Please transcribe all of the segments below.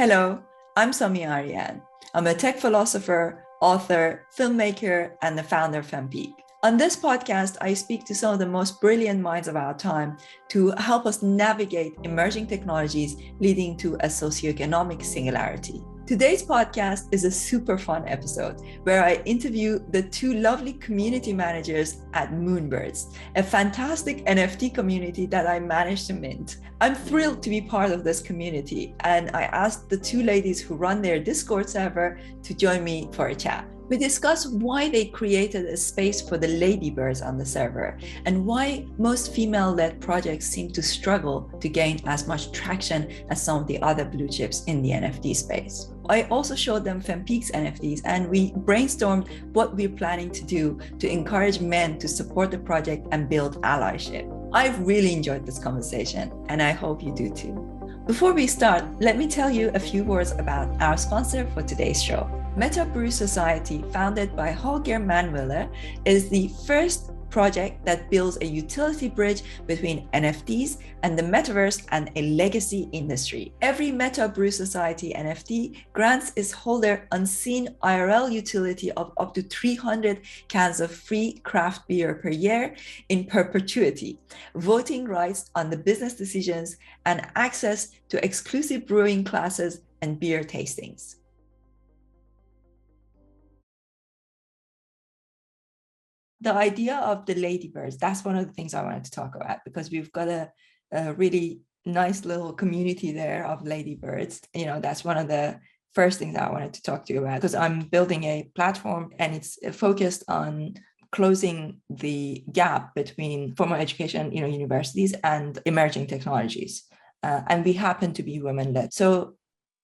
Hello, I'm Somi Arian. I'm a tech philosopher, author, filmmaker, and the founder of FemPeak. On this podcast, I speak to some of the most brilliant minds of our time to help us navigate emerging technologies leading to a socioeconomic singularity. Today's podcast is a super fun episode where I interview the two lovely community managers at Moonbirds, a fantastic NFT community that I managed to mint. I'm thrilled to be part of this community, and I asked the two ladies who run their Discord server to join me for a chat. We discuss why they created a space for the Ladybirds on the server and why most female-led projects seem to struggle to gain as much traction as some of the other blue chips in the NFT space. I also showed them FemPeak's NFTs, and we brainstormed what we're planning to do to encourage men to support the project and build allyship. I've really enjoyed this conversation, and I hope you do too. Before we start, let me tell you a few words about our sponsor for today's show. Meta Brew Society, founded by Holger Manwiller, is the first project that builds a utility bridge between NFTs and the metaverse and a legacy industry. Every Meta Brew Society NFT grants its holder unseen IRL utility of up to 300 cans of free craft beer per year in perpetuity, voting rights on the business decisions, and access to exclusive brewing classes and beer tastings. The idea of the Ladybirds, that's one of the things I wanted to talk about, because we've got a really nice little community there of Ladybirds. You know, that's one of the first things I wanted to talk to you about, because I'm building a platform and it's focused on closing the gap between formal education, universities and emerging technologies. And we happen to be women-led. So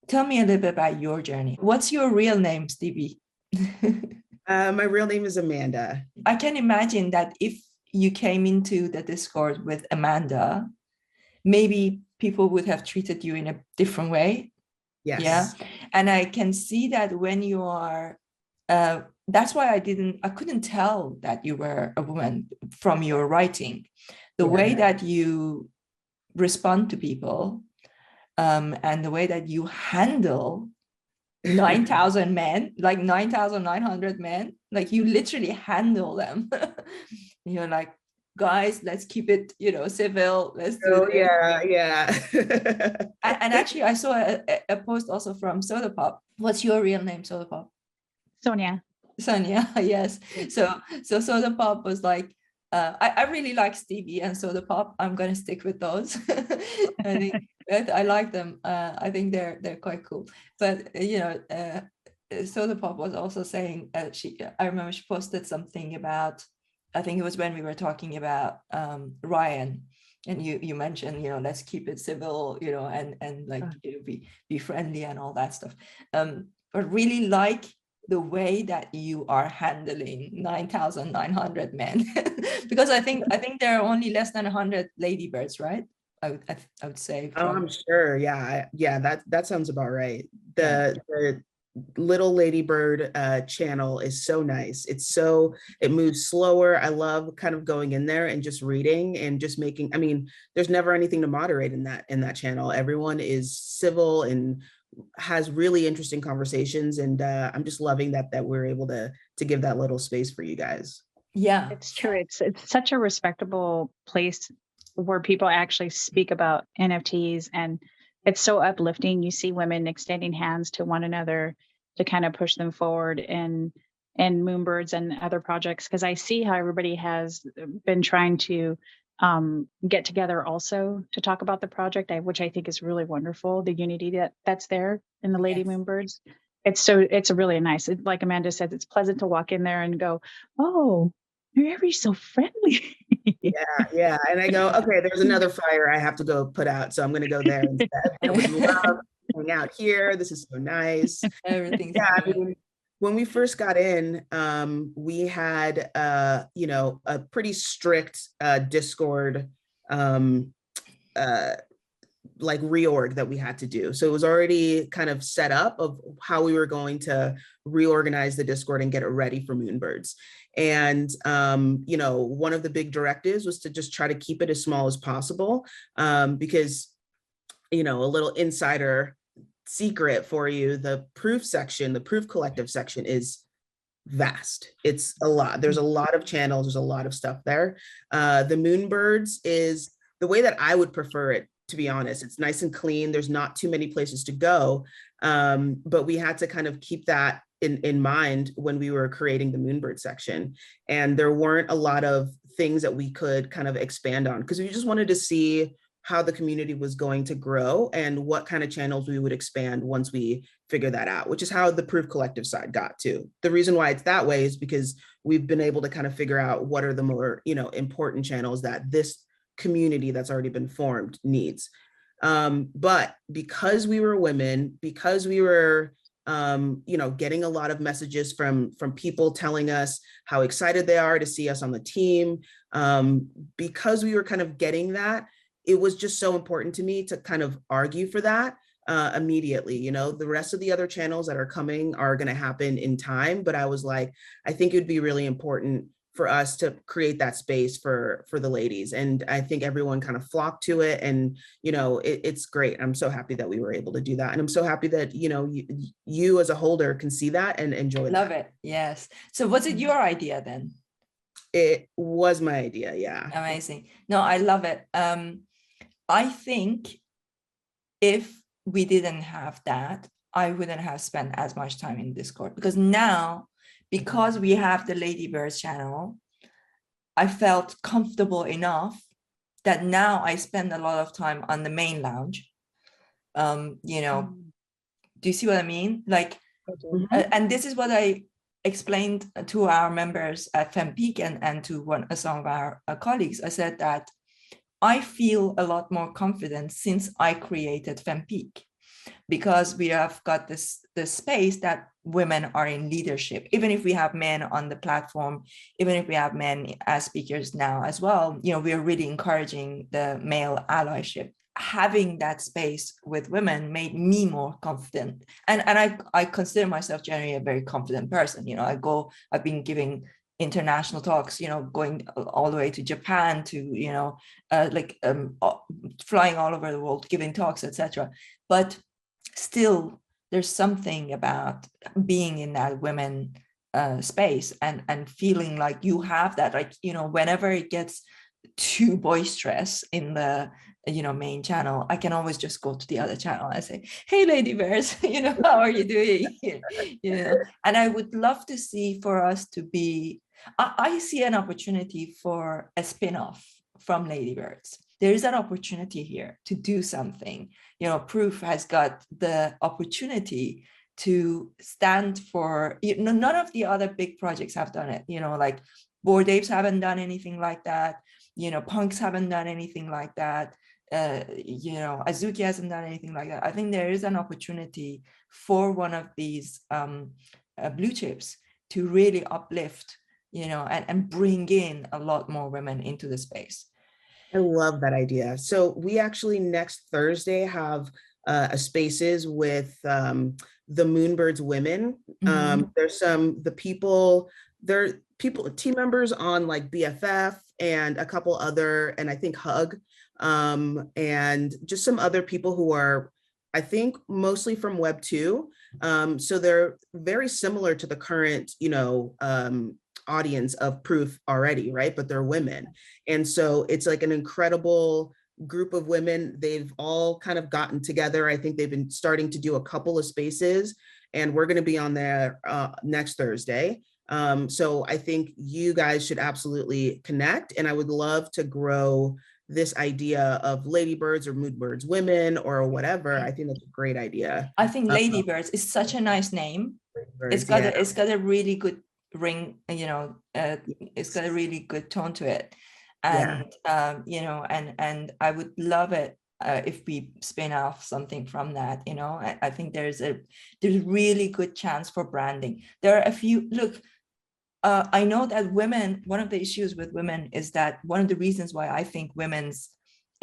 tell me a little bit about your journey. What's your real name, Stevie? My real name is Amanda. I can imagine that if you came into the Discord with Amanda, maybe people would have treated you in a different way. Yes. Yeah. And I can see that when you are, that's why I couldn't tell that you were a woman from your writing. The way that you respond to people, and the way that you handle 9,000 men, like 9,900 men, like you literally handle them. You're like, guys, let's keep it, civil. Let's do this. Yeah. And actually, I saw a post also from SodaPop. What's your real name, SodaPop? Sonia, yes. So SodaPop was like, I really like Stevie and SodaPop. I'm gonna stick with those. I like them. I think they're quite cool. But SodaPop was also saying I remember she posted something about, I think it was when we were talking about Ryan, and you mentioned let's keep it civil, and like be friendly and all that stuff. But really like the way that you are handling 9,900 men, because I think there are only less than 100 Ladybirds, right? I would say. I'm sure. Yeah. That sounds about right. The little Ladybird channel is so nice. It moves slower. I love kind of going in there and just reading and just making. I mean, there's never anything to moderate in that channel. Everyone is civil and has really interesting conversations, and I'm just loving that we're able to give that little space for you guys. Yeah, it's true. It's such a respectable place where people actually speak about NFTs, and it's so uplifting. You see women extending hands to one another to kind of push them forward in Moonbirds and other projects, because I see how everybody has been trying to get together also to talk about the project, which I think is really wonderful. The unity that's there in the Lady Moonbirds. It's really nice. Like Amanda said, it's pleasant to walk in there and go, oh, everybody's so friendly. Yeah. And I go, okay, there's another fire I have to go put out, so I'm going to go there instead. I would love hang out here. This is so nice. Everything's when we first got in, we had a pretty strict Discord like reorg that we had to do. So it was already kind of set up of how we were going to reorganize the Discord and get it ready for Moonbirds. And, one of the big directives was to just try to keep it as small as possible, because, a little insider secret for you. The proof section, the proof collective section is vast. It's a lot. There's a lot of channels. There's a lot of stuff there. The Moonbirds is the way that I would prefer it, to be honest. It's nice and clean. There's not too many places to go. But we had to kind of keep that in mind when we were creating the Moonbird section. And there weren't a lot of things that we could kind of expand on because we just wanted to see how the community was going to grow and what kind of channels we would expand once we figure that out, which is how the Proof Collective side got to. The reason why it's that way is because we've been able to kind of figure out what are the more, important channels that this community that's already been formed needs. But because we were women, because we were, getting a lot of messages from people telling us how excited they are to see us on the team, because we were kind of getting that, it was just so important to me to kind of argue for that immediately. The rest of the other channels that are coming are going to happen in time, but I was like, I think it would be really important for us to create that space for the ladies. And I think everyone kind of flocked to it, and it's great. I'm so happy that we were able to do that, and I'm so happy that you as a holder can see that and enjoy. Love it. Yes. So was it your idea then? It was my idea. Yeah. Amazing. No, I love it. I think if we didn't have that, I wouldn't have spent as much time in Discord, because now, because we have the Ladybirds channel, I felt comfortable enough that now I spend a lot of time on the main lounge. Do you see what I mean? Like, and this is what I explained to our members at FemPeak and to some of our colleagues. I said that I feel a lot more confident since I created FemPeak, because we have got this space that women are in leadership. Even if we have men on the platform, even if we have men as speakers now as well, we are really encouraging the male allyship. Having that space with women made me more confident. And I consider myself generally a very confident person. I've been giving international talks, going all the way to Japan to, flying all over the world, giving talks, etc. But still, there's something about being in that women space and feeling like you have that, whenever it gets too boisterous in the main channel, I can always just go to the other channel and say, hey Ladybirds, how are you doing? And I would love to see for us to be, I see an opportunity for a spin-off from Ladybirds. There is an opportunity here to do something. Proof has got the opportunity to stand for, none of the other big projects have done it, like Bored Apes haven't done anything like that. Punks haven't done anything like that. Azuki hasn't done anything like that. I think there is an opportunity for one of these blue chips to really uplift, and bring in a lot more women into the space. I love that idea. So we actually next Thursday have a spaces with the Moonbirds women. There's team members on like BFF and a couple other, and I think Hug, and just some other people who are, I think, mostly from Web 2. So they're very similar to the current, audience of Proof already, right? But they're women. And so it's like an incredible group of women. They've all kind of gotten together. I think they've been starting to do a couple of spaces, and we're going to be on there next Thursday. So I think you guys should absolutely connect, and I would love to grow this idea of Ladybirds or Moonbirds women or whatever. I think that's a great idea. I think Ladybirds is such a nice name. It's got a really good ring, it's got a really good tone to it. And, and I would love it if we spin off something from that. I think there's really good chance for branding. There are a few, I know that women, one of the issues with women is that one of the reasons why I think women's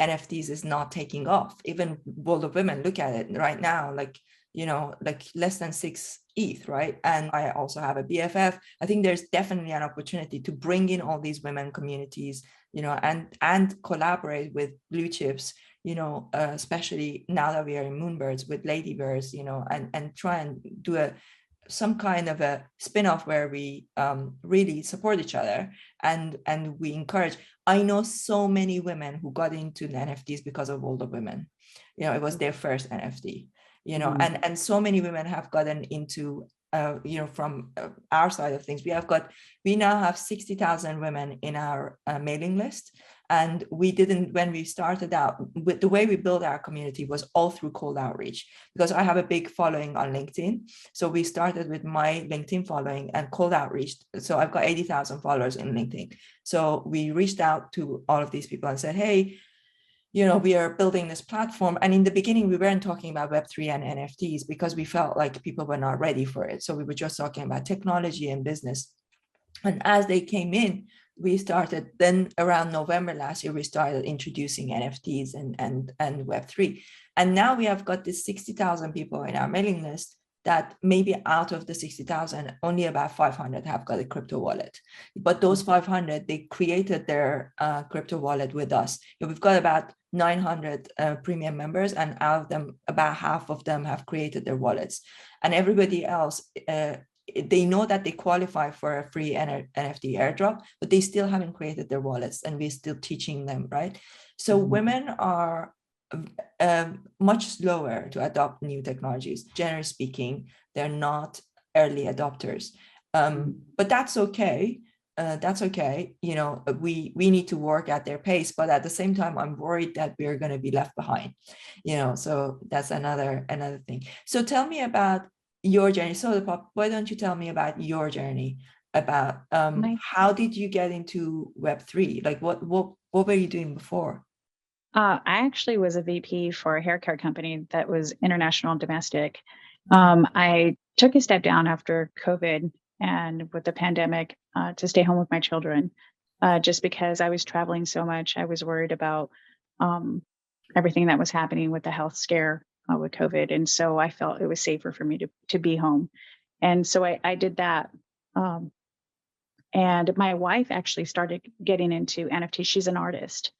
NFTs is not taking off, even World of Women, look at it right now, like less than 6 ETH, right? And I also have a BFF. I think there's definitely an opportunity to bring in all these women communities, and collaborate with blue chips, especially now that we are in Moonbirds with Ladybirds, and try and do some kind of a spin-off where we really support each other and we encourage. I know so many women who got into the NFTs because of Older Women. It was their first NFT, and so many women have gotten into from our side of things. We now have 60,000 women in our mailing list. And when we started out, with the way we built our community was all through cold outreach, because I have a big following on LinkedIn. So we started with my LinkedIn following and cold outreach. So I've got 80,000 followers in LinkedIn. So we reached out to all of these people and said, hey, we are building this platform. And in the beginning, we weren't talking about Web3 and NFTs because we felt like people were not ready for it. So we were just talking about technology and business. And as they came in, we started, then around November last year, we started introducing NFTs and Web3. And now we have got this 60,000 people in our mailing list that maybe out of the 60,000, only about 500 have got a crypto wallet. But those 500, they created their crypto wallet with us. We've got about 900 premium members, and out of them, about half of them have created their wallets. And everybody else, they know that they qualify for a free NFT airdrop, but they still haven't created their wallets, and we're still teaching them, right? So women are much slower to adopt new technologies. Generally speaking, they're not early adopters, but that's okay. We need to work at their pace, but at the same time, I'm worried that we're going to be left behind. So that's another thing. So tell me about your journey. SodaPop, why don't you tell me about your journey? About how did you get into Web3? Like what were you doing before? I actually was a VP for a hair care company that was international and domestic. I took a step down after COVID and with the pandemic to stay home with my children, just because I was traveling so much. I was worried about everything that was happening with the health scare with COVID. And so I felt it was safer for me to be home. And so I did that. And my wife actually started getting into NFT. She's an artist.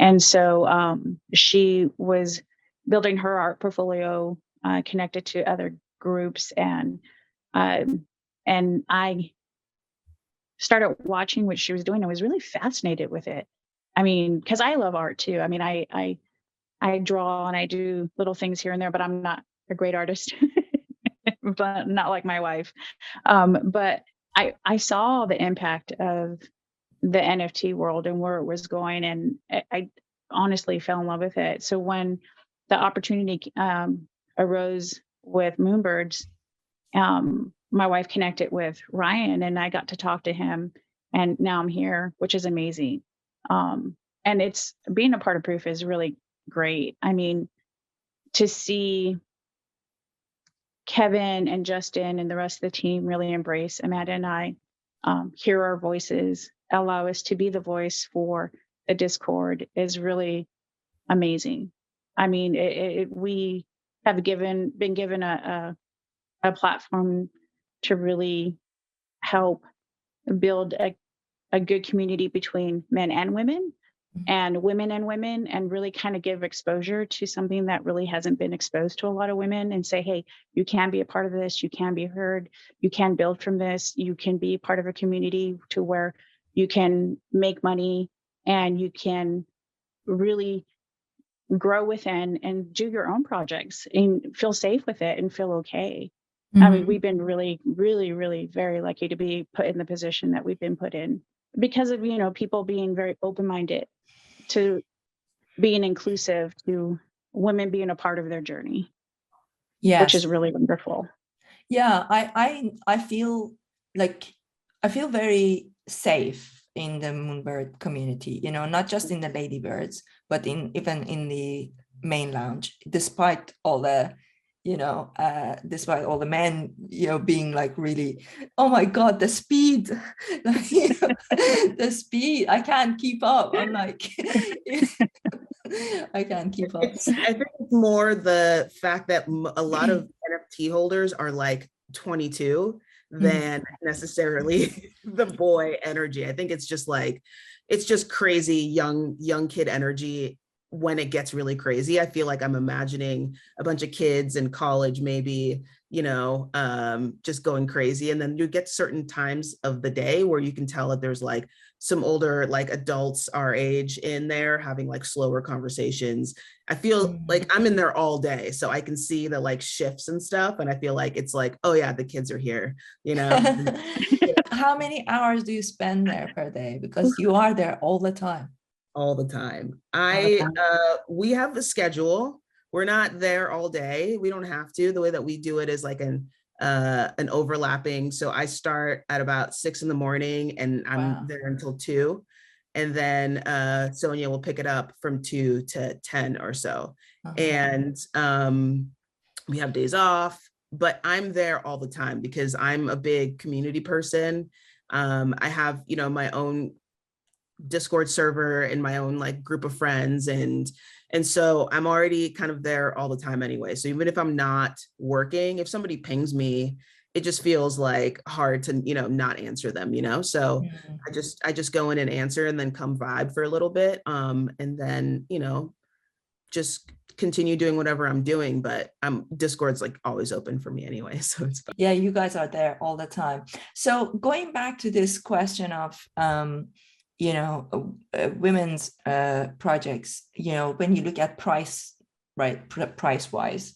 And so she was building her art portfolio, connected to other groups, and I started watching what she was doing. I was really fascinated with it. I mean, because I love art too. I mean, I draw and I do little things here and there, but I'm not a great artist, but not like my wife. But I saw the impact of the NFT world and where it was going, and I honestly fell in love with it. So when the opportunity arose with Moonbirds, my wife connected with Ryan, and I got to talk to him, and now I'm here, which is amazing. And it's being a part of Proof is really great. I mean, to see Kevin and Justin and the rest of the team really embrace Amanda and I, hear our voices, allow us to be the voice for the Discord is really amazing. I mean, we have been given a platform to really help build a good community between men and women, and women, and really kind of give exposure to something that really hasn't been exposed to a lot of women, and say, hey, you can be a part of this, you can be heard, you can build from this, you can be part of a community to where you can make money and you can really grow within and do your own projects and feel safe with it and feel okay. I mean, we've been really, really, really very lucky to be put in the position that we've been put in because of, people being very open-minded to being inclusive, to women being a part of their journey. Yes. Which is really wonderful. Yeah, I feel very safe in the Moonbird community, not just in the Ladybirds, but even in the main lounge, despite all the men, being like really, oh my God, the speed, the speed, I can't keep up. I'm like, I can't keep up. I think it's more the fact that a lot of NFT holders are like 22 than necessarily the boy energy. I think it's just crazy young kid energy when it gets really crazy. I feel like I'm imagining a bunch of kids in college, maybe, you know, just going crazy. And then you get certain times of the day where you can tell that there's like some older, like adults our age in there having like slower conversations. I feel like I'm in there all day, so I can see the like shifts and stuff. And I feel like it's like, oh yeah, the kids are here, you know? How many hours do you spend there per day? Because you are there all the time. All the time. time. We have the schedule. We're not there all day. We don't have to. The way that we do it is like an overlapping. So I start at about 6 a.m. and I'm there until 2. And then Sonia will pick it up from 2 to 10 or so. And we have days off, but I'm there all the time because I'm a big community person. I have, you know, my own Discord server and my own like group of friends, and so I'm already kind of there all the time anyway. So even if I'm not working, if somebody pings me, it just feels like hard to, you know, not answer them, you know. So I just go in and answer and then come vibe for a little bit, and then, you know, just continue doing whatever I'm doing. But Discord's like always open for me anyway, so it's fine. Yeah, you guys are there all the time. So going back to this question of you know, women's projects, you know, when you look at price, right, price wise,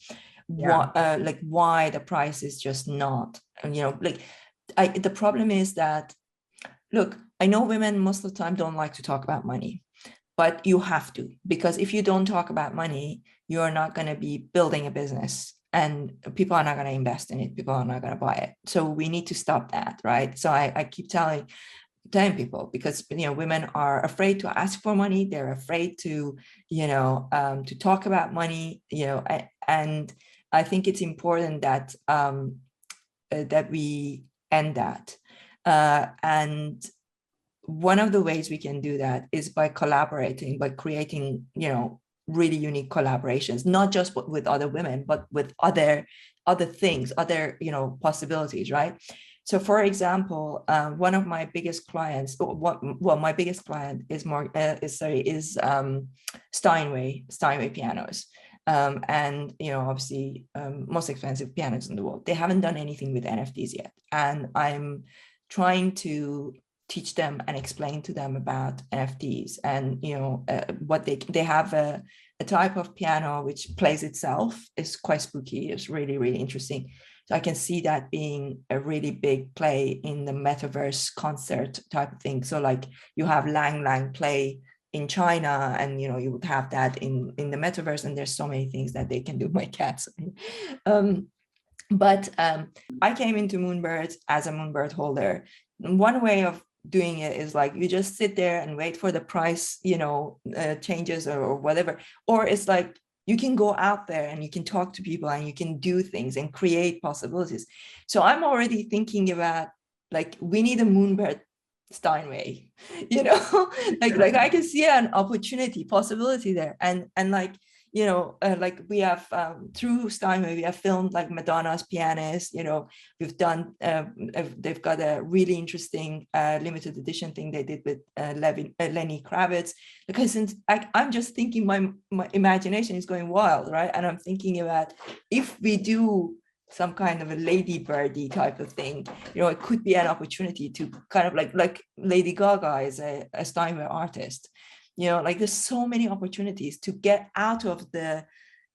like why the price is just not, you know, like the problem is that, look, I know women most of the time don't like to talk about money, but you have to, because if you don't talk about money, you're not going to be building a business and people are not going to invest in it. People are not going to buy it. So we need to stop that, right? So I keep telling people, because, you know, women are afraid to ask for money. They're afraid to, you know, to talk about money, you know, and I think it's important that that we end that. And one of the ways we can do that is by collaborating, by creating, you know, really unique collaborations, not just with other women, but with other things, other, you know, possibilities, right? So, for example, one of my biggest clients, my biggest client is Steinway pianos, and, you know, obviously most expensive pianos in the world. They haven't done anything with NFTs yet, and I'm trying to teach them and explain to them about NFTs, and, you know, what they have a type of piano which plays itself. It's quite spooky. It's really, really interesting. So I can see that being a really big play in the metaverse concert type of thing. So like you have Lang play in China, and, you know, you would have that in the metaverse, and there's so many things that they can do. My cats. But I came into Moonbirds as a Moonbird holder. One way of doing it is like you just sit there and wait for the price, you know, changes or whatever. Or it's like you can go out there and you can talk to people and you can do things and create possibilities. So I'm already thinking about, like, we need a Moonbird Steinway, you know, like I can see an opportunity, possibility there. And like, you know, like we have through Steinway, we have filmed like Madonna's pianist, you know, we've done, they've got a really interesting limited edition thing they did with Lenny Kravitz, because I'm just thinking, my imagination is going wild, right? And I'm thinking about, if we do some kind of a Ladybirdy type of thing, you know, it could be an opportunity to kind of like Lady Gaga is a Steinway artist. You know, like there's so many opportunities to get out of the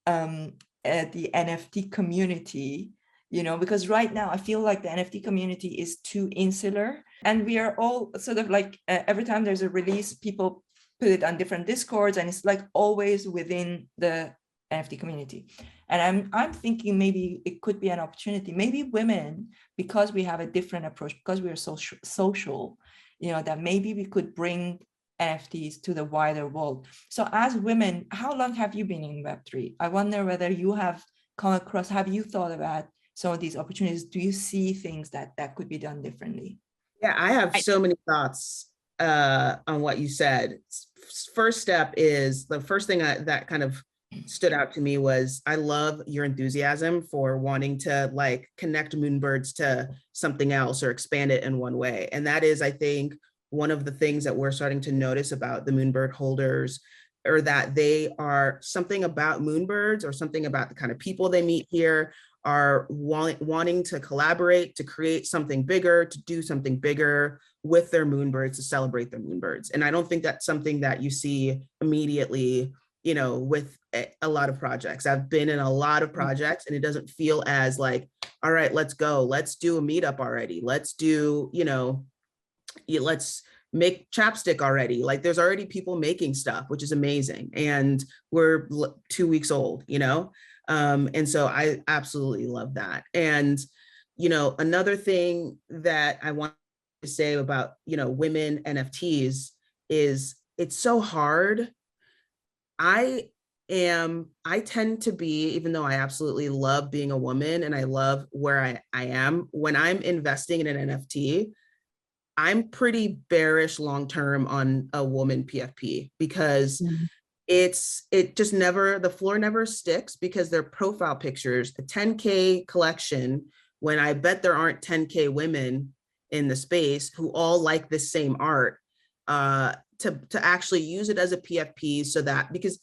NFT community, you know, because right now I feel like the NFT community is too insular, and we are all sort of like every time there's a release, people put it on different Discords, and it's like always within the NFT community. And I'm thinking maybe it could be an opportunity. Maybe women, because we have a different approach, because we are social, you know, that maybe we could bring NFTs to the wider world. So as women, how long have you been in Web3? I wonder whether you have come across, have you thought about some of these opportunities? Do you see things that could be done differently? Yeah, I have so many thoughts on what you said. First step is, the first thing that kind of stood out to me was, I love your enthusiasm for wanting to like connect Moonbirds to something else or expand it in one way. And that is, I think, one of the things that we're starting to notice about the Moonbird holders or that they are something about Moonbirds or something about the kind of people they meet here are wanting to collaborate, to create something bigger, to do something bigger with their Moonbirds, to celebrate their Moonbirds. And I don't think that's something that you see immediately, you know, with a lot of projects. I've been in a lot of projects and it doesn't feel as like, all right, let's go, let's do a meetup already. Let's do, you know, let's make chapstick already. Like there's already people making stuff, which is amazing. And we're 2 weeks old, you know? And so I absolutely love that. And, you know, another thing that I want to say about, you know, women NFTs is it's so hard. I tend to be, even though I absolutely love being a woman and I love where I am, when I'm investing in an NFT, I'm pretty bearish long-term on a woman PFP because it just never, the floor never sticks because their profile pictures, a 10K collection, when I bet there aren't 10K women in the space who all like this same art, to actually use it as a PFP so that, because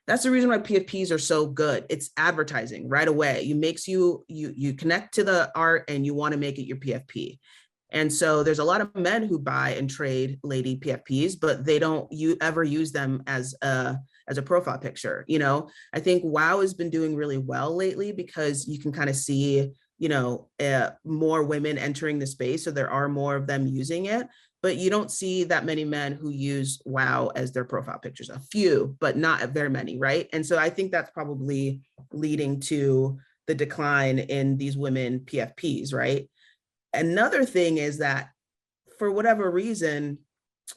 that's the reason why PFPs are so good. It's advertising right away. You connect to the art and you want to make it your PFP. And so there's a lot of men who buy and trade lady PFPs, but they don't ever use them as a profile picture. You know, I think WoW has been doing really well lately because you can kind of see, you know, more women entering the space. So there are more of them using it, but you don't see that many men who use WoW as their profile pictures. A few, but not very many, right? And so I think that's probably leading to the decline in these women PFPs, right? Another thing is that for whatever reason,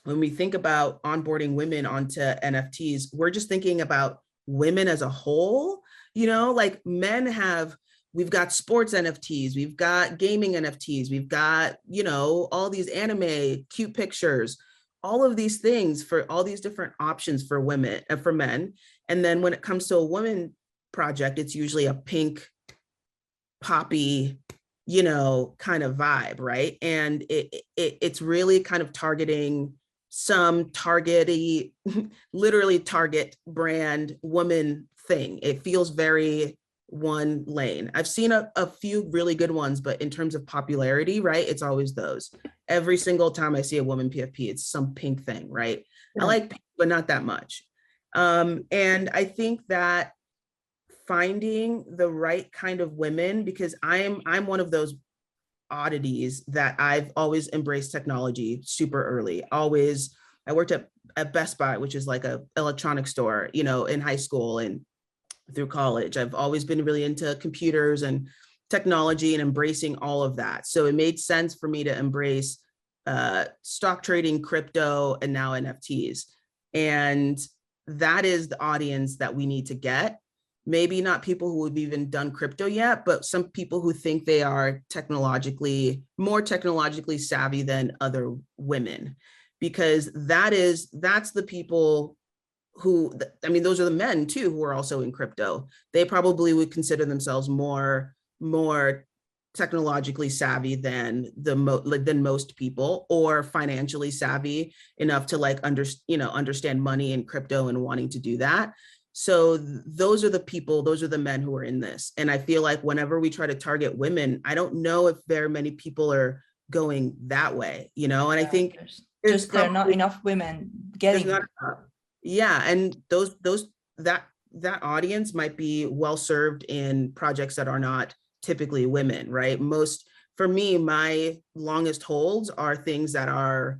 when we think about onboarding women onto NFTs, we're just thinking about women as a whole, you know, like we've got sports NFTs, we've got gaming NFTs, we've got, you know, all these anime, cute pictures, all of these things for all these different options for women and for men. And then when it comes to a woman project, it's usually a pink, poppy, you know, kind of vibe, right? And it's really kind of targeting some literally target brand woman thing. It feels very one lane. I've seen a few really good ones, but in terms of popularity, right, it's always those. Every single time I see a woman PFP, it's some pink thing, right? I like pink, but not that much. And I think that finding the right kind of women, because I'm one of those oddities that I've always embraced technology super early. Always, I worked at Best Buy, which is like a electronics store, you know, in high school and through college. I've always been really into computers and technology and embracing all of that. So it made sense for me to embrace stock trading, crypto, and now NFTs. And that is the audience that we need to get. Maybe not people who have even done crypto yet, but some people who think they are more technologically savvy than other women, because that's the people who, I mean, those are the men too, who are also in crypto. They probably would consider themselves more technologically savvy than than most people, or financially savvy enough to like understand money and crypto and wanting to do that. So those are the men who are in this. And I feel like whenever we try to target women, I don't know if very many people are going that way, you know? And I think there are not enough women getting. Yeah, and that audience might be well served in projects that are not typically women, right? For me, my longest holds are things that are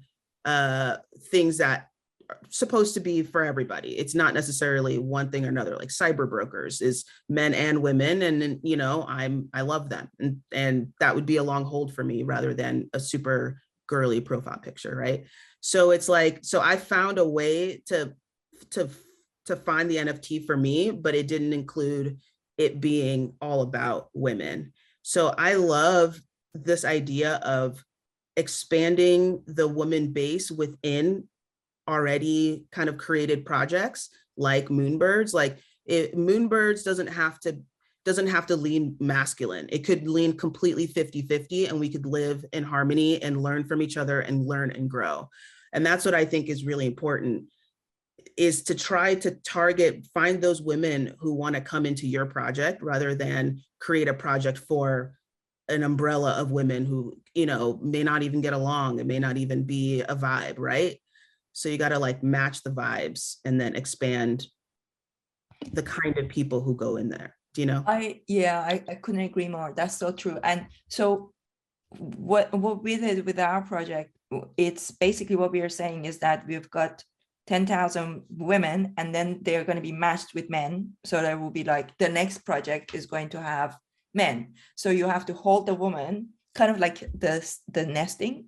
supposed to be for everybody. It's not necessarily one thing or another. Like cyber brokers is men and women, and you know, I love them, and that would be a long hold for me rather than a super girly profile picture, right? So it's like, so I found a way to find the NFT for me, but it didn't include it being all about women. So I love this idea of expanding the woman base within already kind of created projects like Moonbirds. Like Moonbirds doesn't have to lean masculine. It could lean completely 50-50, and we could live in harmony and learn from each other and learn and grow. And that's what I think is really important. is to try to find those women who want to come into your project rather than create a project for an umbrella of women who, you know, may not even get along. It may not even be a vibe, right? So you got to like match the vibes and then expand the kind of people who go in there. Do you know? I couldn't agree more. That's so true. And so what we did with our project, it's basically what we are saying is that we've got 10,000 women, and then they're going to be matched with men. So there will be like the next project is going to have men. So you have to hold the woman, kind of like the nesting.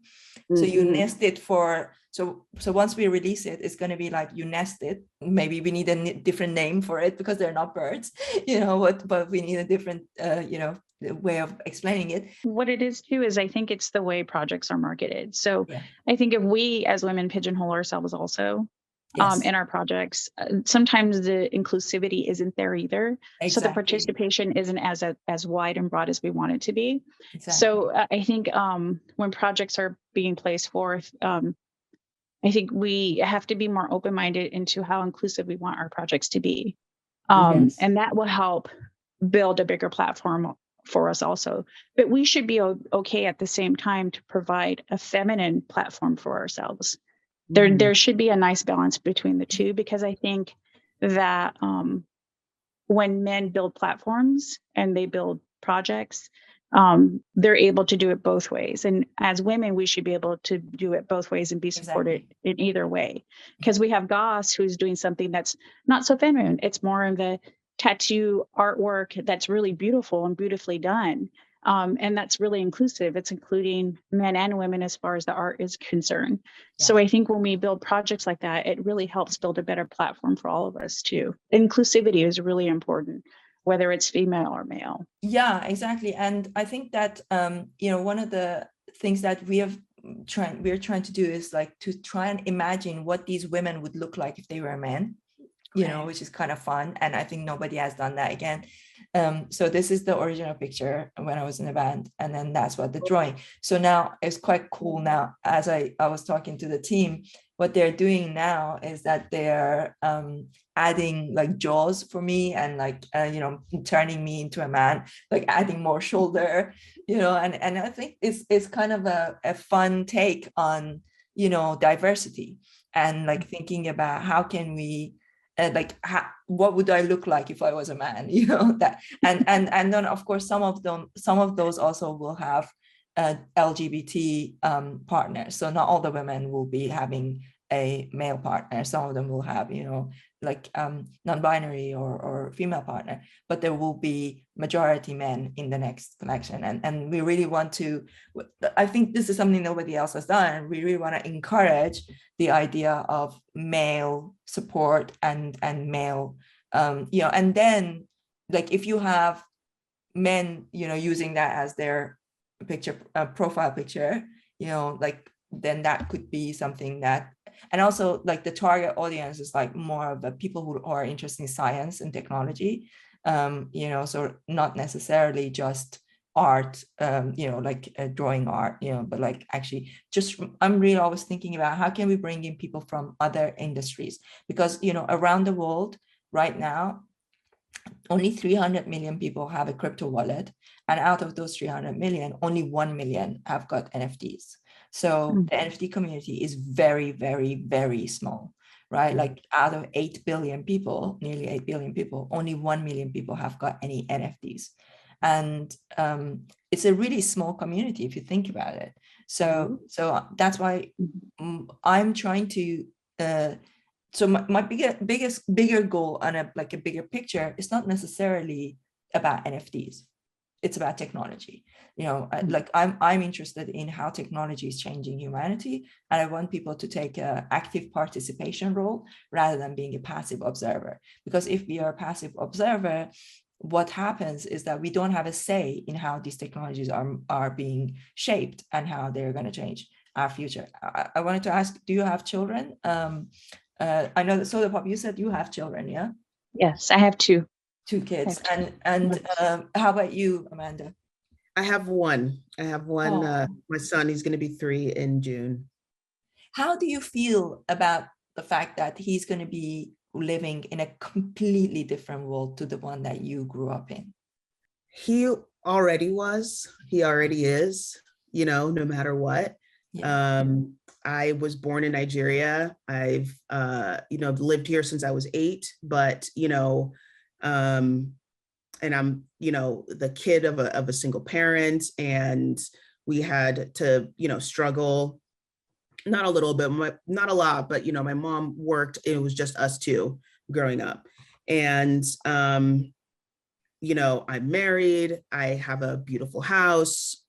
So you nest it for, so once we release it, it's going to be like you nest it. Maybe we need a different name for it because they're not birds, you know what, but we need a different, you know, way of explaining it. What it is too is I think it's the way projects are marketed. So I think if we as women pigeonhole ourselves also in our projects, sometimes the inclusivity isn't there either. Exactly. So the participation isn't as wide and broad as we want it to be. Exactly. So I think when projects are being placed forth, I think we have to be more open-minded into how inclusive we want our projects to be. And that will help build a bigger platform for us also. But we should be okay at the same time to provide a feminine platform for ourselves. There should be a nice balance between the two, because I think that when men build platforms and they build projects, they're able to do it both ways. And as women, we should be able to do it both ways and be supported in either way. Because we have Goss, who's doing something that's not so feminine. It's more of the tattoo artwork that's really beautiful and beautifully done. And that's really inclusive. It's including men and women as far as the art is concerned. Yeah. So I think when we build projects like that, it really helps build a better platform for all of us too. Inclusivity is really important, whether it's female or male. Yeah, exactly. And I think that, you know, one of the things that we're trying to do is like to try and imagine what these women would look like if they were men, you know, which is kind of fun. And I think nobody has done that again. So this is the original picture when I was in the band, and then that's what the drawing. So now it's quite cool. Now, as I was talking to the team, what they're doing now is that they're adding like jaws for me, and like, you know, turning me into a man, like adding more shoulder, you know, and I think it's kind of a fun take on, you know, diversity, and like thinking about how can we, what would I look like if I was a man, you know, that, and then of course some of those also will have LGBT partners. So not all the women will be having a male partner. Some of them will have, you know, like non-binary or female partner, but there will be majority men in the next collection. And we really want to, I think this is something nobody else has done, and we really want to encourage the idea of male support and male, you know, and then like if you have men, you know, using that as their picture, profile picture, you know, like then that could be something that, and also like the target audience is like more of the people who are interested in science and technology, you know, so not necessarily just art, you know, like drawing art, you know, but like actually just, I'm really always thinking about how can we bring in people from other industries, because, you know, around the world right now, only 300 million people have a crypto wallet. And out of those 300 million, only 1 million have got NFTs. So the NFT community is very, very, very small, right? Like out of 8 billion people, nearly 8 billion people, only 1 million people have got any NFTs. And it's a really small community if you think about it. So that's why I'm trying to, so my bigger goal on a bigger picture is not necessarily about NFTs. It's about technology. You know, like I'm interested in how technology is changing humanity, and I want people to take an active participation role rather than being a passive observer. Because if we are a passive observer, what happens is that we don't have a say in how these technologies are being shaped and how they're going to change our future. I wanted to ask, do you have children? I know that SodaPop, you said you have children, yeah? Yes, I have two kids. And how about you, Amanda? I have one. My son, he's going to be 3 in June. How do you feel about the fact that he's going to be living in a completely different world to the one that you grew up in? He already was, he already is, no matter what. Yeah. I was born in Nigeria. I've, lived here since I was 8, but, and I'm, the kid of a single parent, and we had to, struggle, not a little bit, not a lot, but, my mom worked, it was just us two growing up. And, I'm married, I have a beautiful house,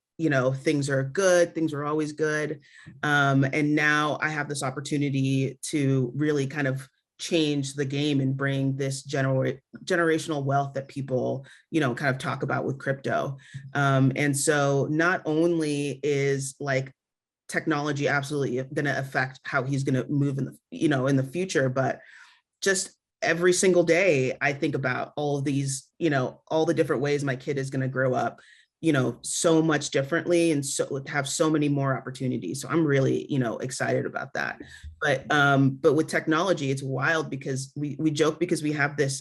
things are good, things were always good. And now I have this opportunity to really kind of change the game and bring this generational wealth that people, kind of talk about with crypto. And so not only is like technology absolutely going to affect how he's going to move in the, in the future, but just every single day I think about all of these, all the different ways my kid is going to grow up, so much differently, and so have so many more opportunities. So I'm really, excited about that. But with technology, it's wild because we joke because we have this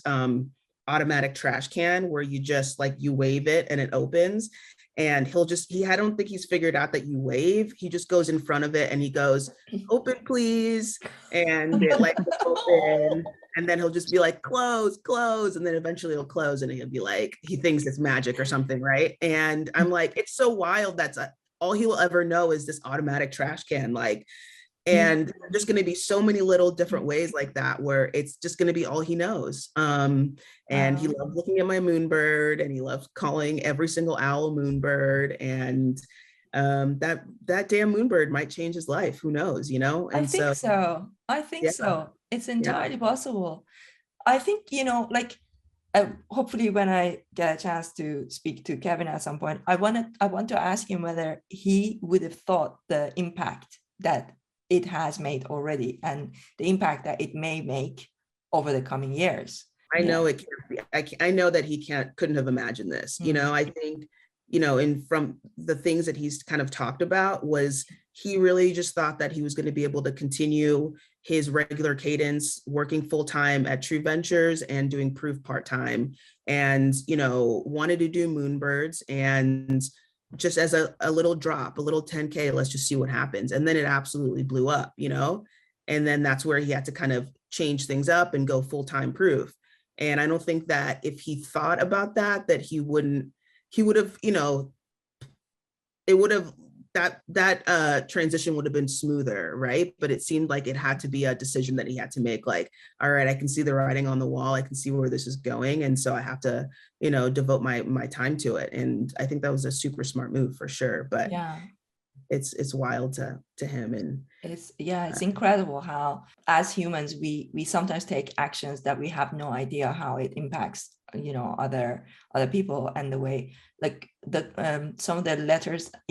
automatic trash can where you just like, you wave it and it opens. And I don't think he's figured out that you wave. He just goes in front of it and he goes, open, please. And it like open. And then he'll just be like, close, close. And then eventually he'll close and he'll be like, he thinks it's magic or something, right? And I'm like, it's so wild. All he will ever know is this automatic trash can. Like, and there's going to be so many little different ways like that, where it's just going to be all he knows. And he loves looking at my Moonbird, and he loves calling every single owl Moonbird. And that damn Moonbird might change his life. Who knows, And I think so. I think so. It's entirely possible. I think, hopefully when I get a chance to speak to Kevin at some point, I want to ask him whether he would have thought the impact that it has made already and the impact that it may make over the coming years. I know it can't be. I know that he couldn't have imagined this. I think, and from the things that he's kind of talked about, was he really just thought that he was going to be able to continue his regular cadence, working full-time at True Ventures and doing Proof part-time, and, wanted to do Moonbirds, and just as a little drop, a little 10K, let's just see what happens. And then it absolutely blew up, and then that's where he had to kind of change things up and go full-time Proof. And I don't think that if he thought about that he would have, it would have, that transition would have been smoother, right? But it seemed like it had to be a decision that he had to make, like, all right, I can see the writing on the wall, I can see where this is going, and so I have to, devote my time to it. And I think that was a super smart move for sure. But yeah, it's wild to him. And it's incredible how as humans we sometimes take actions that we have no idea how it impacts other people, and the way, like some of the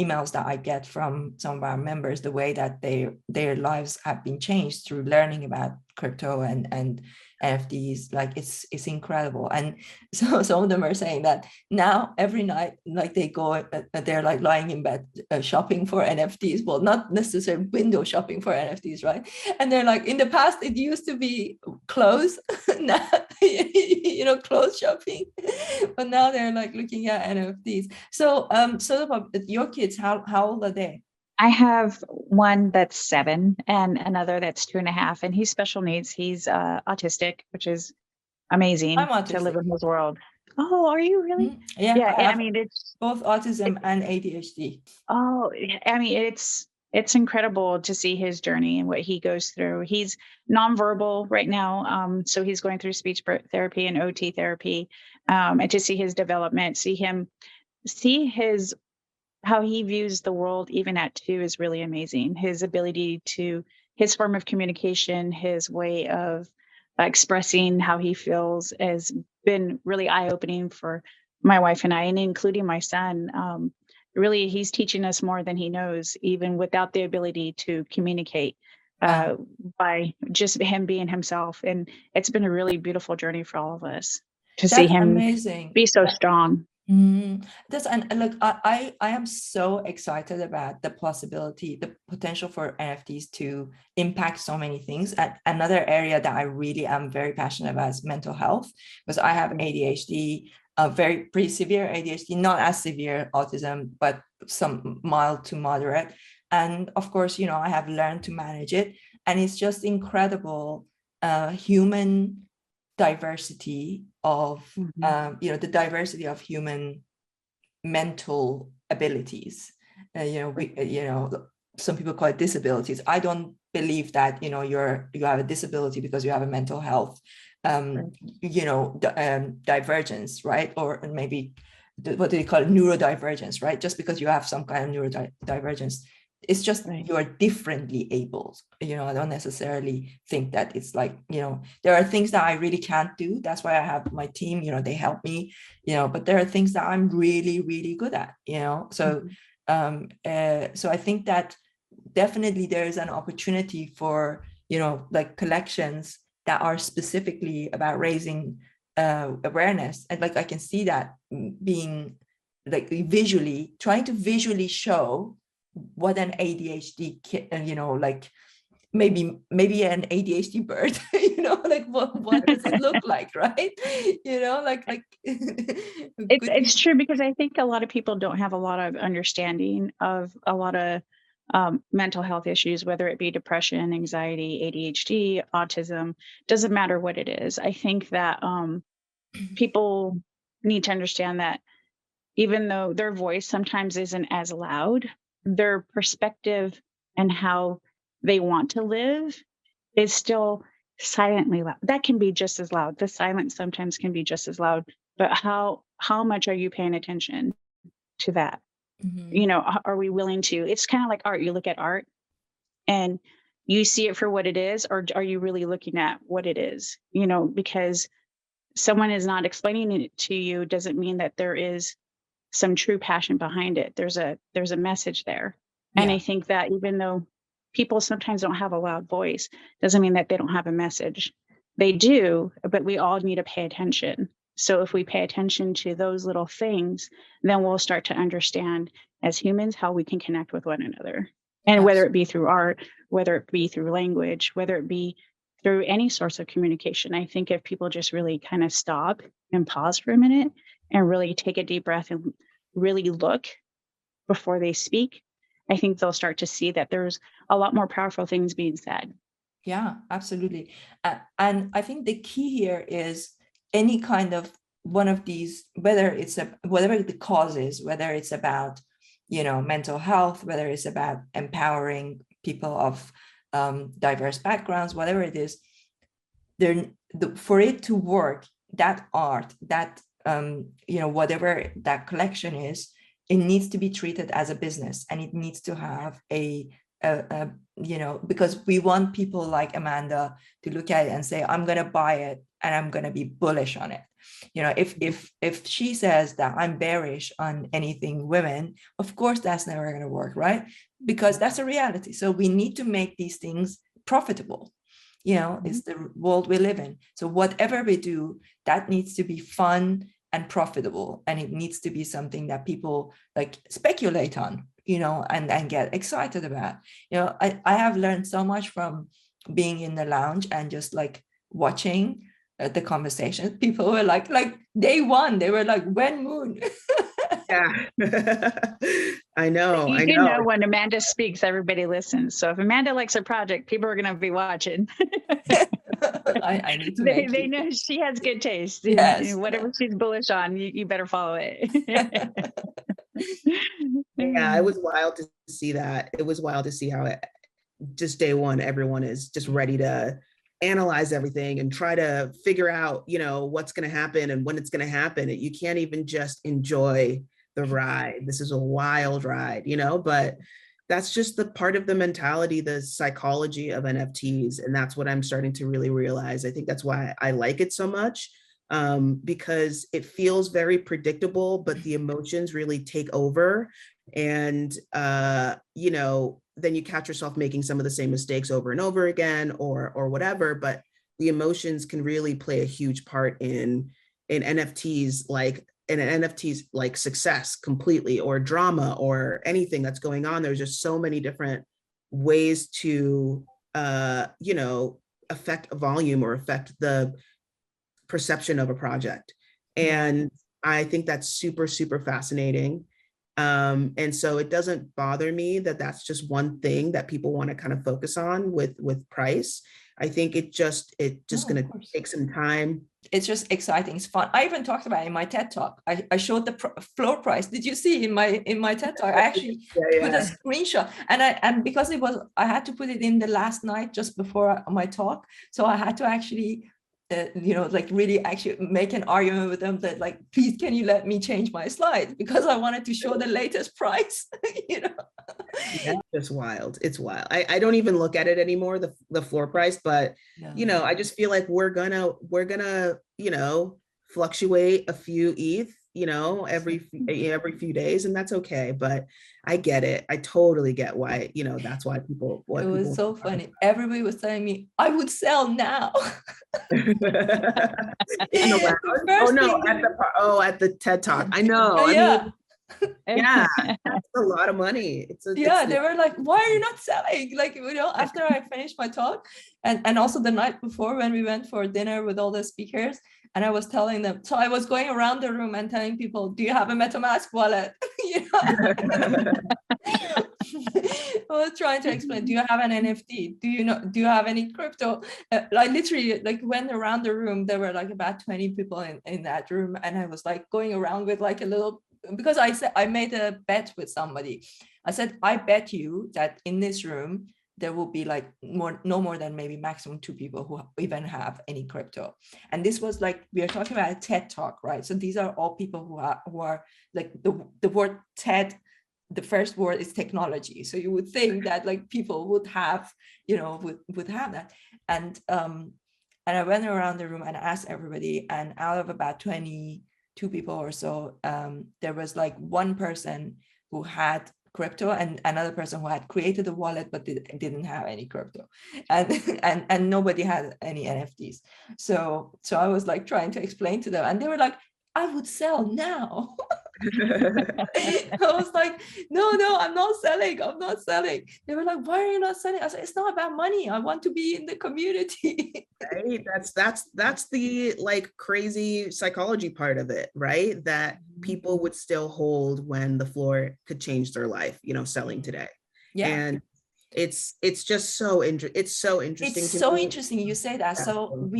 emails that I get from some of our members, the way that their lives have been changed through learning about crypto and NFTs, like it's incredible. And so some of them are saying that now every night, like they go, they're like lying in bed shopping for NFTs. Well, not necessarily window shopping for NFTs, right? And they're like, in the past it used to be clothes, now clothes shopping, but now they're like looking at NFTs. So your kids, how old are they? I have one that's 7 and another that's 2.5, and he's special needs. He's autistic, which is amazing to live in his world. Oh, are you really? Mm-hmm. Yeah. I mean, it's both autism and ADHD. Oh, I mean, it's incredible to see his journey and what he goes through. He's nonverbal right now, so he's going through speech therapy and OT therapy, and to see his development, see how he views the world even at 2 is really amazing. His ability his form of communication, his way of expressing how he feels has been really eye-opening for my wife and I, and including my son. Really, he's teaching us more than he knows, even without the ability to communicate, by just him being himself. And it's been a really beautiful journey for all of us to see him be so strong. That's, and look, I am so excited about the possibility, the potential for NFTs to impact so many things. And another area that I really am very passionate about is mental health, because I have ADHD, pretty severe ADHD, not as severe autism, but some mild to moderate. And of course, I have learned to manage it, and it's just incredible, human diversity of the diversity of human mental abilities. Some people call it disabilities. I don't believe that you have a disability because you have a mental health divergence, right? Or maybe what do you call it, neurodivergence, right? Just because you have some kind of neurodivergence, it's just you're differently able. I don't necessarily think that it's like, there are things that I really can't do. That's why I have my team, they help me, but there are things that I'm really, really good at, so so I think that definitely there is an opportunity for, like collections that are specifically about raising awareness. And like, I can see that being like trying to visually show what an ADHD kid, like maybe an ADHD bird, like what does it look like, right? Like it's true, because I think a lot of people don't have a lot of understanding of a lot of mental health issues, whether it be depression, anxiety, ADHD, autism, doesn't matter what it is. I think that people need to understand that even though their voice sometimes isn't as loud, their perspective and how they want to live is still silently loud. That can be just as loud. The silence sometimes can be just as loud, but how much are you paying attention to that? Are we willing to? It's kind of like art. You look at art and you see it for what it is, or are you really looking at what it is? Because someone is not explaining it to you doesn't mean that there is some true passion behind it. There's a message there. Yeah. And I think that even though people sometimes don't have a loud voice, doesn't mean that they don't have a message. They do, but we all need to pay attention. So if we pay attention to those little things, then we'll start to understand as humans how we can connect with one another. And whether it be through art, whether it be through language, whether it be through any source of communication, I think if people just really kind of stop and pause for a minute and really take a deep breath and really look before they speak, I think they'll start to see that there's a lot more powerful things being said. Yeah, absolutely. And I think the key here is any kind of one of these, whether the cause is, whether it's about, mental health, whether it's about empowering people of diverse backgrounds, whatever it is, for it to work, that art, that whatever that collection is, it needs to be treated as a business, and it needs to have because we want people like Amanda to look at it and say, I'm going to buy it and I'm going to be bullish on it. If she says that I'm bearish on anything women, of course that's never going to work, right? Because that's a reality. So we need to make these things profitable. It's the world we live in. So whatever we do, that needs to be fun and profitable, and it needs to be something that people like speculate on, and get excited about. I have learned so much from being in the lounge and just like watching the conversations. People were like day one, they were like, when Moon? Yeah. I know. You know when Amanda speaks, everybody listens. So if Amanda likes her project, people are going to be watching. I need to they know she has good taste. Yes. Whatever she's bullish on, you better follow it. Yeah, it was wild to see that. It was wild to see how just day one, everyone is just ready to analyze everything and try to figure out, what's going to happen and when it's going to happen. You can't even just enjoy the ride. This is a wild ride, but that's just the part of the mentality, the psychology of NFTs. And that's what I'm starting to really realize. I think that's why I like it so much, because it feels very predictable, but the emotions really take over. And, then you catch yourself making some of the same mistakes over and over again, or whatever, but the emotions can really play a huge part in NFTs, like an NFT's like success completely, or drama, or anything that's going on. There's just so many different ways to, you know, affect a volume or affect the perception of a project. And I think that's super, super fascinating. And so it doesn't bother me that that's just one thing that people want to kind of focus on with price. I think it's just going to take some time. It's just exciting. It's fun. I even talked about it in my TED talk. I showed the floor price. Did you see in my TED talk? I actually put a screenshot, and because I had to put it in the last night just before my talk, so I had to actually you know, like really actually make an argument with them that like, please, can you let me change my slides, because I wanted to show the latest price. You know, that's just wild. It's wild. I don't even look at it anymore, the floor price, but you know, I just feel like we're gonna you know, fluctuate a few ETH, you know, every few days, and that's okay. But I get it. I totally get why, you know, that's why people. It was so funny. Everybody was telling me I would sell now. At the TED Talk. I know. Yeah. I mean, yeah, that's a lot of money. They were like, why are you not selling? Like, you know, after I finished my talk, and also the night before when we went for dinner with all the speakers, and I was telling them, so I was going around the room and telling people, do you have a MetaMask wallet? You know? I was trying to explain, do you have an NFT? Do you have any crypto? I literally like went around the room. There were like about 20 people in that room, and I was like going around with like a little, because I said, I made a bet with somebody. I said, I bet you that in this room there will be like no more than maybe maximum 2 people who even have any crypto. And this was like, we are talking about a TED talk, right? So these are all people who are like the word TED, the first word is technology. So you would think that like people would have, you know, would have that. And I went around the room and asked everybody, and out of about 22 people or so, there was like one person who had crypto and another person who had created a wallet but didn't have any crypto, and nobody had any NFTs. So I was like trying to explain to them, and they were like, I would sell now. I was like, no, I'm not selling. They were like, why are you not selling? I said, it's not about money. I want to be in the community. Right. That's the like crazy psychology part of it, right? That people would still hold when the floor could change their life, you know, selling today. Yeah. And it's just so interesting. It's so interesting. It's so interesting you say that. So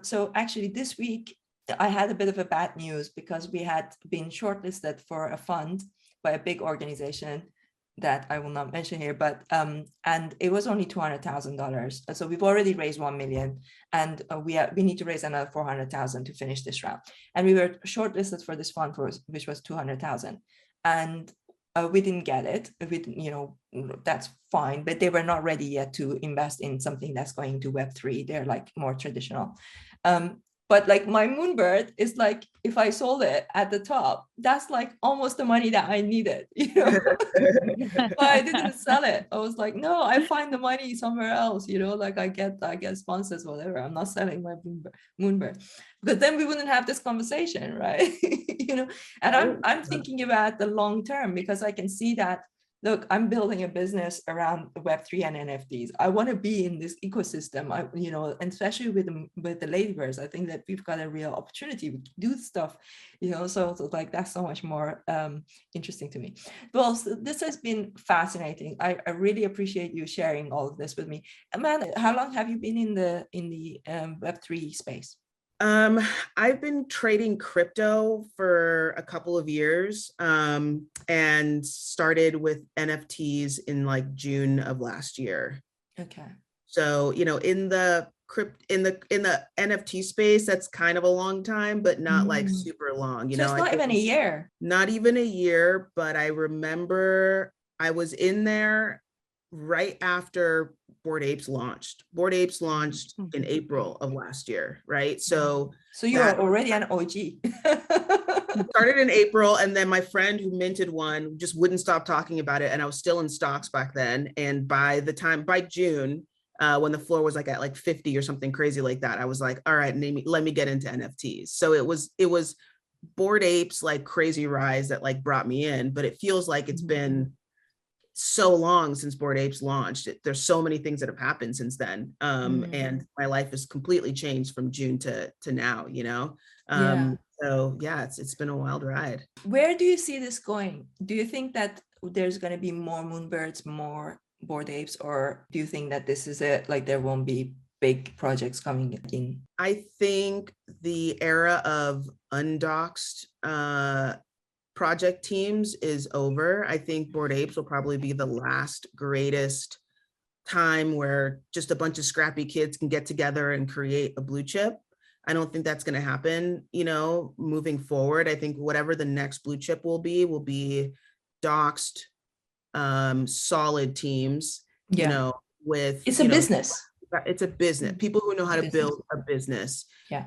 so actually this week, I had a bit of a bad news, because we had been shortlisted for a fund by a big organization that I will not mention here, but and it was only $200,000. So we've already raised 1 million, and we need to raise another 400,000 to finish this round. And we were shortlisted for this fund which was 200,000, and we didn't get it. You know, that's fine, but they were not ready yet to invest in something that's going to Web3. They're like more traditional. But like my Moonbird is like, if I sold it at the top, that's like almost the money that I needed, you know. But I didn't sell it. I was like, no, I find the money somewhere else, you know, like I get sponsors, whatever. I'm not selling my Moonbird, because then we wouldn't have this conversation, right? You know. And I'm thinking about the long term, because I can see that, look, I'm building a business around Web3 and NFTs. I want to be in this ecosystem, you know, and especially with the Ladybirds, I think that we've got a real opportunity. We can do stuff, you know, so like that's so much more interesting to me. Well, so this has been fascinating. I really appreciate you sharing all of this with me. Amanda, how long have you been in the Web3 space? I've been trading crypto for a couple of years, and started with NFTs in like June of last year. Okay. So, you know, in the NFT space, that's kind of a long time, but not like super long, you know. It's not even a year. Not even a year, but I remember I was in there right after Bored Apes launched. Bored Apes launched in April of last year, right? So you're already an OG. Started in April, and then my friend who minted one just wouldn't stop talking about it, and I was still in stocks back then. And by June, when the floor was like at like 50 or something crazy like that, I was like, all right, let me get into NFTs. So it was Bored Apes like Crazy Rise that like brought me in, but it feels like it's been so long since Bored Apes launched. There's so many things that have happened since then. And my life has completely changed from June to now, you know? So yeah, it's been a wild ride. Where do you see this going? Do you think that there's going to be more Moonbirds, more Bored Apes, or do you think that this is it? Like there won't be big projects coming in? I think the era of undoxed project teams is over. I think Bored Apes will probably be the last greatest time where just a bunch of scrappy kids can get together and create a blue chip. I don't think that's going to happen, you know, moving forward. I think whatever the next blue chip will be doxed, solid teams, you know, with it's a business. It's a business. People who know how to build a business,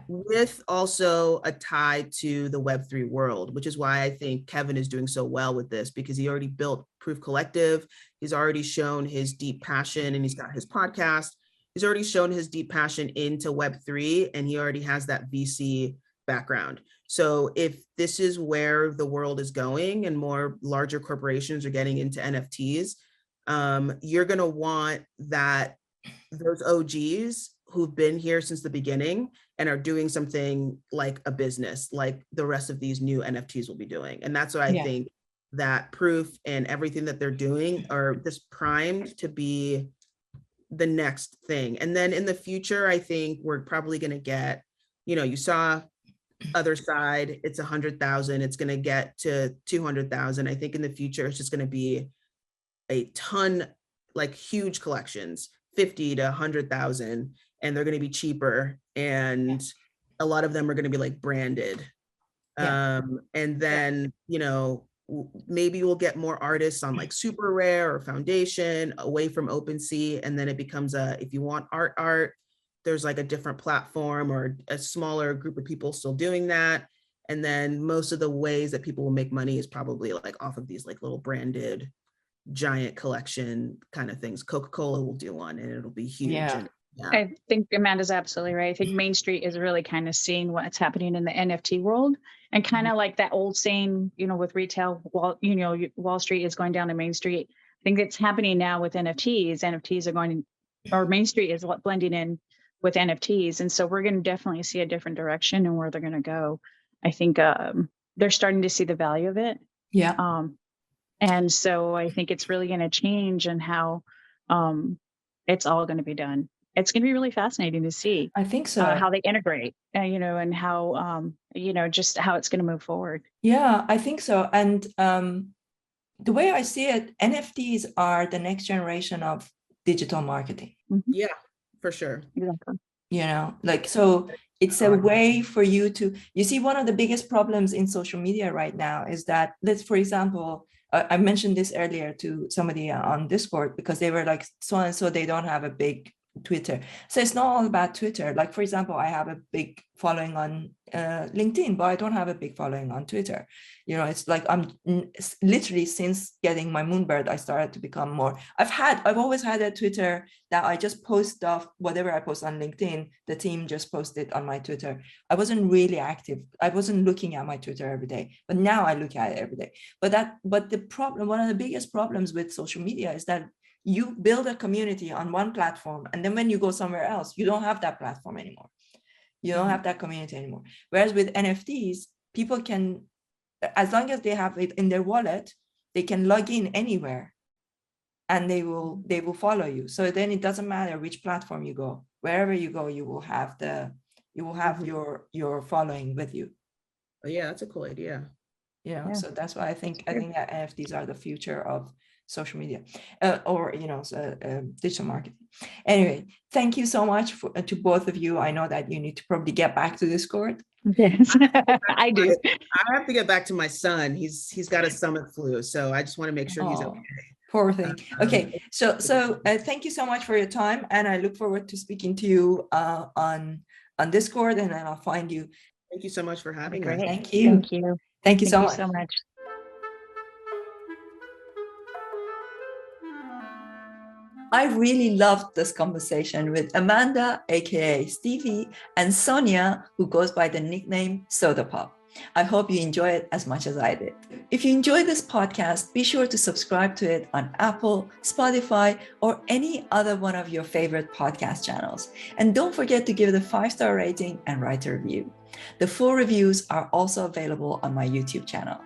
with also a tie to the Web3 world, which is why I think Kevin is doing so well with this, because he already built Proof Collective. He's already shown his deep passion, and he's got his podcast. He's already shown his deep passion into Web3, and he already has that VC background. So if this is where the world is going and more larger corporations are getting into NFTs, you're going to want those OGs who've been here since the beginning and are doing something like a business, like the rest of these new NFTs will be doing. And that's what I think that Proof and everything that they're doing are just primed to be the next thing. And then in the future, I think we're probably going to get, you know, you saw Other Side, it's 100,000, it's going to get to 200,000. I think in the future, it's just going to be a ton, like huge collections, 50 to 100,000, and they're going to be cheaper, and a lot of them are going to be like branded. And then, you know, maybe we'll get more artists on like Super Rare or Foundation away from OpenSea, and then it becomes if you want art, there's like a different platform or a smaller group of people still doing that. And then most of the ways that people will make money is probably like off of these like little branded giant collection kind of things. Coca-Cola will do one and it'll be huge. And, I think Amanda's absolutely right. I think Main Street is really kind of seeing what's happening in the NFT world, and kind of like that old saying, you know, with retail, Wall Street is going down to Main Street. I think it's happening now with NFTs. NFTs are going, or Main Street is blending in with NFTs. And so we're going to definitely see a different direction and where they're going to go. I think they're starting to see the value of it. And so I think it's really going to change and how it's all going to be done. It's going to be really fascinating to see. I think so. How they integrate, you know, and how, you know, just how it's going to move forward. Yeah, I think so. And the way I see it, NFTs are the next generation of digital marketing. Yeah, for sure. Exactly. You know, like, so it's a way for you to, you see, one of the biggest problems in social media right now is that, for example, I mentioned this earlier to somebody on Discord, because they were like, so and so they don't have a big Twitter. So it's not all about Twitter. Like, for example, I have a big following on LinkedIn, but I don't have a big following on Twitter. You know, it's like I'm literally, since getting my Moonbird, I started to become more, I've always had a Twitter that I just post stuff, whatever I post on LinkedIn, the team just posted on my Twitter. I wasn't really active. I wasn't looking at my Twitter every day, but now I look at it every day. But the problem, one of the biggest problems with social media is that you build a community on one platform, and then when you go somewhere else, you don't have that platform anymore. You don't have that community anymore. Whereas with NFTs, people can, as long as they have it in their wallet, they can log in anywhere and they will follow you. So then it doesn't matter which platform you go. Wherever you go, you will have your following with you. Oh, yeah, that's a cool idea. You know, so that's why I think that NFTs are the future of social media, or digital marketing. Anyway, thank you so much to both of you. I know that you need to probably get back to Discord. Yes, I do. I have to get back to my son. He's got a stomach flu, so I just want to make sure he's okay. Poor thing. Okay, so thank you so much for your time, and I look forward to speaking to you on Discord, and then I'll find you. Thank you so much for having us. Thank you. Thank you. Thank you so much. I really loved this conversation with Amanda, aka Stevey, and Sonia, who goes by the nickname SodaPop. I hope you enjoy it as much as I did. If you enjoyed this podcast, be sure to subscribe to it on Apple, Spotify, or any other one of your favorite podcast channels. And don't forget to give it a 5-star rating and write a review. The full reviews are also available on my YouTube channel.